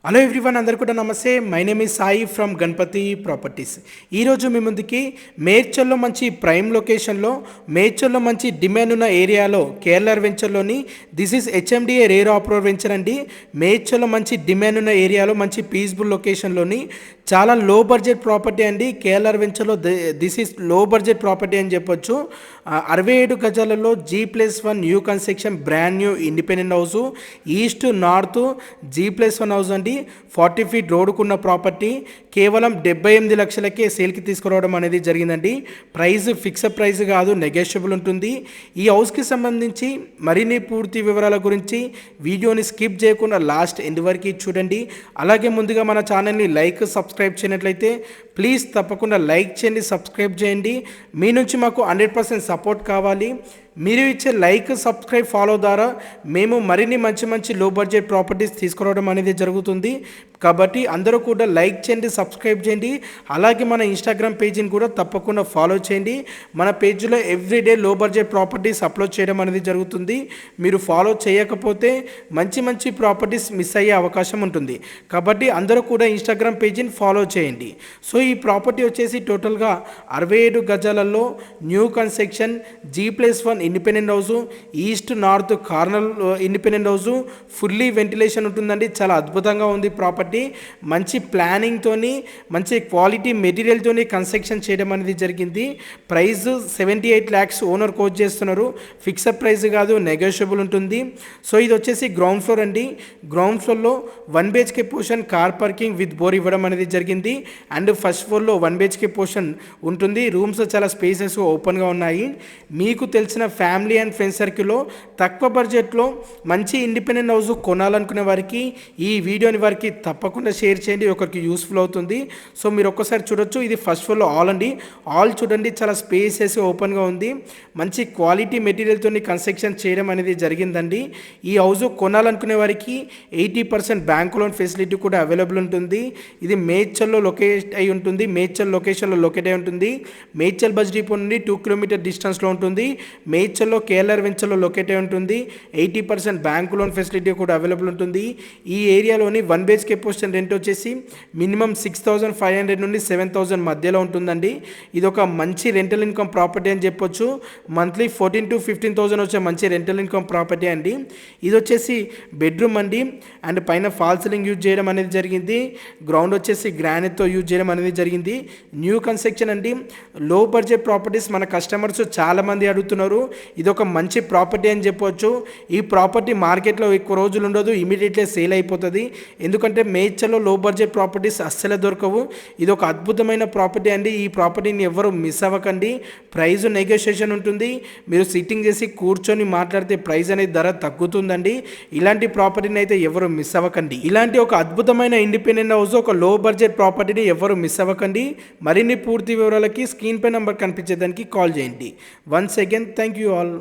Hello everyone, అందరు కూడా నమస్తే. My name is Sai from Ganapathi properties. ఈరోజు మీ ముందుకి మేడ్చల్లో మంచి ప్రైమ్ లొకేషన్లో, మేడ్చల్లో మంచి డిమాండ్ ఉన్న ఏరియాలో కేఎల్ఆర్ వెంచర్లోని this is HMDA RERA approved venture అండి. మేడ్చల్లో మంచి డిమాండ్ ఉన్న ఏరియాలో మంచి పీస్ఫుల్ లొకేషన్లోని చాలా లో బడ్జెట్ ప్రాపర్టీ అండి. కేఎల్ఆర్ వెంచర్లో this is low budget property అని చెప్పొచ్చు. 67 గజాలలో G+1 new construction brand new independent house, east north G+1 house అండి. 40 ఫీట్ రోడ్డుకున్న ప్రాపర్టీ కేవలం 78 లక్షలకే సేల్కి తీసుకురావడం అనేది జరిగిందండి. ప్రైస్ ఫిక్స్డ్ ప్రైస్ కాదు, నెగోషియబుల్ ఉంటుంది. ఈ హౌస్కి సంబంధించి మరిన్ని పూర్తి వివరాల గురించి వీడియోని స్కిప్ చేయకుండా లాస్ట్ ఎండ్ వరకు చూడండి. అలాగే ముందుగా మన ఛానల్ని లైక్ సబ్స్క్రైబ్ చేయనట్లయితే ప్లీజ్ తప్పకుండా లైక్ చేయండి, సబ్స్క్రైబ్ చేయండి. మీ నుంచి మాకు 100% సపోర్ట్ కావాలి. మీరు ఇచ్చే లైక్, సబ్స్క్రైబ్, ఫాలో ద్వారా మేము మరిన్ని మంచి లో బడ్జెట్ ప్రాపర్టీస్ తీసుకురావడం అనేది జరుగుతుంది. కాబట్టి అందరూ కూడా లైక్ చేయండి, సబ్స్క్రైబ్ చేయండి. అలాగే మన ఇన్స్టాగ్రామ్ పేజీని కూడా తప్పకుండా ఫాలో చేయండి. మన పేజీలో ఎవ్రీడే లో బడ్జెట్ ప్రాపర్టీస్ అప్లోడ్ చేయడం అనేది జరుగుతుంది. మీరు ఫాలో చేయకపోతే మంచి ప్రాపర్టీస్ మిస్ అయ్యే అవకాశం ఉంటుంది. కాబట్టి అందరూ కూడా ఇన్స్టాగ్రామ్ పేజీని ఫాలో చేయండి. సో ఈ ప్రాపర్టీ వచ్చేసి టోటల్గా 67 గజాలలో new construction G+1 independent house, east north corner independent house, fully ventilation ఉంటుందండి. చాలా అద్భుతంగా ఉంది ప్రాపర్టీ. మంచి ప్లానింగ్తోని, మంచి క్వాలిటీ మెటీరియల్తోని కన్స్ట్రక్షన్ చేయడం అనేది జరిగింది. ప్రైస్ 78 lakhs ఓనర్ కోచ్ చేస్తున్నారు. ఫిక్స్డ్ ప్రైస్ కాదు, నెగోషియబుల్ ఉంటుంది. సో ఇది వచ్చేసి గ్రౌండ్ ఫ్లోర్ అండి. గ్రౌండ్ ఫ్లోర్లో 1 BHK portion car parking with bore ఇవ్వడం అనేది జరిగింది. అండ్ ఫస్ట్ ఫ్లోర్లో 1 BHK పోర్షన్ ఉంటుంది. రూమ్స్ చాలా స్పేసెస్ ఓపెన్గా ఉన్నాయి. మీకు తెలిసిన ఫ్యామిలీ అండ్ ఫ్రెండ్స్ సర్కిల్లో తక్కువ బడ్జెట్లో మంచి ఇండిపెండెంట్ హౌస్ కొనాలనుకునే వారికి ఈ వీడియోని వారికి తప్పకుండా షేర్ చేయండి. ఒకరికి యూస్ఫుల్ అవుతుంది. సో మీరు ఒక్కసారి చూడొచ్చు. ఇది ఫస్ట్ ఫ్లోర్లో హాల్ అండి. హాల్ చూడండి, చాలా స్పేసెస్ ఓపెన్గా ఉంది. మంచి క్వాలిటీ మెటీరియల్తో కన్స్ట్రక్షన్ చేయడం అనేది జరిగిందండి. ఈ హౌస్ కొనాలనుకునే వారికి 80% బ్యాంక్ లోన్ ఫెసిలిటీ కూడా అవైలబుల్ ఉంటుంది. ఇది మేడ్చల్లో లొకేట్ అయి ఉంటుంది. మేడ్చల్ లొకేషన్లో లొకేట్ అయి ఉంటుంది. మేడ్చల్ బస్ డిపో నుండి 2 కిలోమీటర్ డిస్టెన్స్లో ఉంటుంది. మేడ్చల్లో కేఎల్ఆర్ వెంచర్లో లొకేట్ అయి ఉంటుంది. 80% బ్యాంక్ లోన్ ఫెసిలిటీ కూడా అవైలబుల్ ఉంటుంది. ఈ ఏరియాలోని 1 BHK పోర్షన్ రెంట్ వచ్చేసి మినిమం 6,500 నుండి 7,000 మధ్యలో ఉంటుందండి. ఇది ఒక మంచి రెంటల్ ఇన్కమ్ ప్రాపర్టీ అని చెప్పొచ్చు. మంత్లీ 14,000 to 15,000 వచ్చే మంచి రెంటల్ ఇన్కమ్ ప్రాపర్టీ అండి. ఇది వచ్చేసి బెడ్రూమ్ అండి. అండ్ పైన ఫాల్ సీలింగ్ యూజ్ చేయడం అనేది జరిగింది. గ్రౌండ్ వచ్చేసి గ్రానైట్తో యూజ్ చేయడం అనేది జరిగింది. న్యూ కన్స్ట్రక్షన్ అండి. లో బడ్జెట్ ప్రాపర్టీస్ మన కస్టమర్స్ చాలామంది అడుగుతున్నారు. ఇది ఒక మంచి ప్రాపర్టీ అని చెప్పవచ్చు. ఈ ప్రాపర్టీ మార్కెట్లో ఎక్కువ రోజులు ఉండదు, ఇమీడియట్లీ సేల్ అయిపోతుంది. ఎందుకంటే మేడ్చల్లో లో బడ్జెట్ ప్రాపర్టీస్ అస్సలే దొరకవు. ఇది ఒక అద్భుతమైన ప్రాపర్టీ అండి. ఈ ప్రాపర్టీని ఎవరు మిస్ అవ్వకండి. ప్రైస్ నెగోషియేషన్ ఉంటుంది. మీరు సిట్టింగ్ చేసి కూర్చొని మాట్లాడితే ప్రైస్ అనేది ధర తగ్గుతుందండి. ఇలాంటి ప్రాపర్టీని అయితే ఎవరు మిస్ అవ్వకండి. ఇలాంటి ఒక అద్భుతమైన ఇండిపెండెంట్ హౌస్, ఒక లో బడ్జెట్ ప్రాపర్టీని ఎవరు మిస్ అవ్వకండి. మరిన్ని పూర్తి వివరాలకి స్క్రీన్ పై నెంబర్ కనిపించేదానికి కాల్ చేయండి. Once again thank you all.